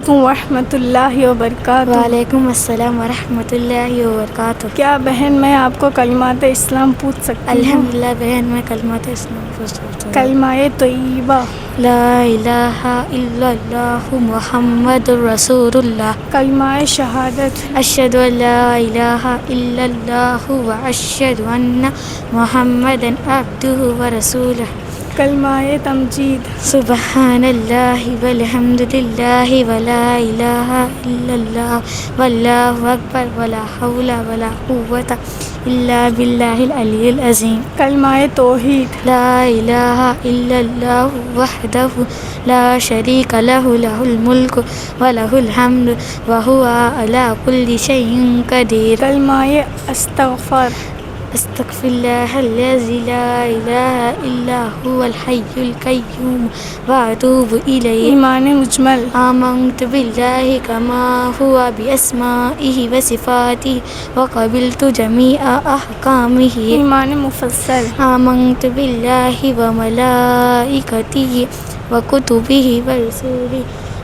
ورحمۃ اللہ وبرکاتہ۔ وعلیکم السلام ورحمۃ اللہ وبرکاتہ۔ کیا بہن میں آپ کو کلمات اسلام پوچھ سکتی ہوں؟ الحمدللہ بہن، میں کلمات اسلام پوچھ سکتی ہوں۔ کلمہ طیبہ۔ لا الہ الا اللہ محمد رسول اللہ۔ کلمہ شہادت۔ اشہد ان لا الہ الا اللہ واشہد ان محمدا عبدہ ورسولہ۔ کلمہ تمجید۔ سبحان اللہ والحمد للہ ولا الہ الا اللہ واللہ اکبر ولا حول ولا قوۃ الا باللہ العلی العظیم۔ کلمہ توحید۔ لا الہ الا اللہ وحدہ لا شریک لہ، لہ الملک ولہ الحمد وہو علی کل شیء قدیر۔ کلمہ استغفار۔ استغفر اللہ الذی لا الہ الا هو الحی القیوم واتوب الیہ۔ ایمان مجمل۔ آمنت باللہ کما هو باسمائہ وصفاتہ وقبلت جمیع احکامہ۔ ایمان مفصل۔ آمنت باللہ وملائکتہ وکتبہ ورسلہ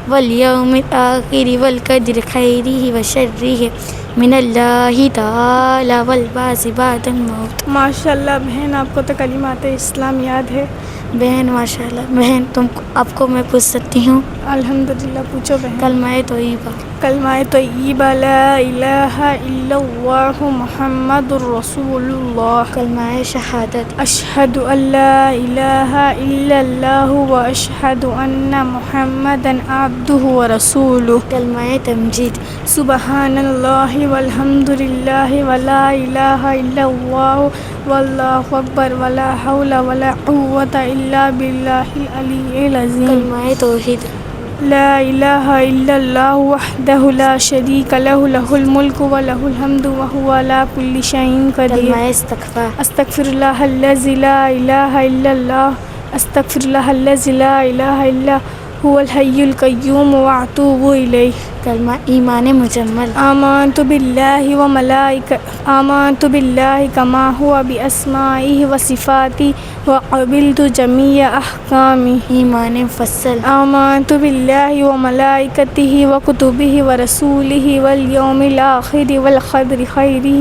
والیوم الآخر والقدر خیرہ وشرہ من اللہ تعالی والبعث بعد الموت۔ ماشاءاللہ بہن، آپ کو تو کلمات اسلام یاد ہے۔ بہن ماشاءاللہ بہن، آپ کو میں پوچھ سکتی ہوں؟ الحمدللہ، پوچھو بہن۔ کلمہ طیبہ۔ کلمہ طیبہ لا الہ الا اللہ محمد رسول اللہ۔ کلمہ شہادت۔ اشہد ان لا الہ الا اللہ واشہد ان محمدا عبدہ ورسولہ۔ کلمہ تمجید۔ سبحان اللہ والحمد للہ ولا الہ الا اللہ واللہ اکبر ولا حول ولا قوۃ الا باللہ العلی العظیم۔ کلمہ توحید۔ لا الہ الا اللہ وحدہ لا شریک لہ، لہ الملک ولہ الحمد وہو علی کل شیء قدیر۔ کلمہ استغفار۔ استغفر اللہ الذی لا الہ الا اللہ، استغفر اللہ الذی لا الہ الا هو الحی القیوم واتوب الیہ۔ کلمہ ایمان مجمل۔ آمنت باللہ کما هو باسمائہ وصفاتہ وقبلت جمیع احکامہ۔ ایمان مفصل۔ آمنت باللہ وملائکتہ وکتبہ ورسولہ والیوم الآخر والقدر خیرہ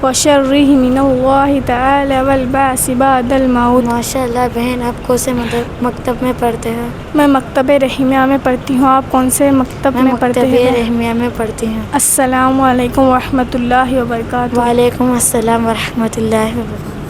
وشرہ من اللہ تعالی والبعث بعد الموت۔ ماشاءاللہ بہن، آپ کون سے مکتب میں پڑھتے ہیں؟ میں مکتب رحیمیہ میں پڑھتی ہوں۔ آپ کون سے مکتب میں پڑھتے ہیں؟ مکتب رحیمیہ میں پڑھتی ہوں۔ السلام علیکم ورحمۃ اللہ وبرکاتہ۔ وعلیکم السلام ورحمۃ اللہ وبرکاتہ۔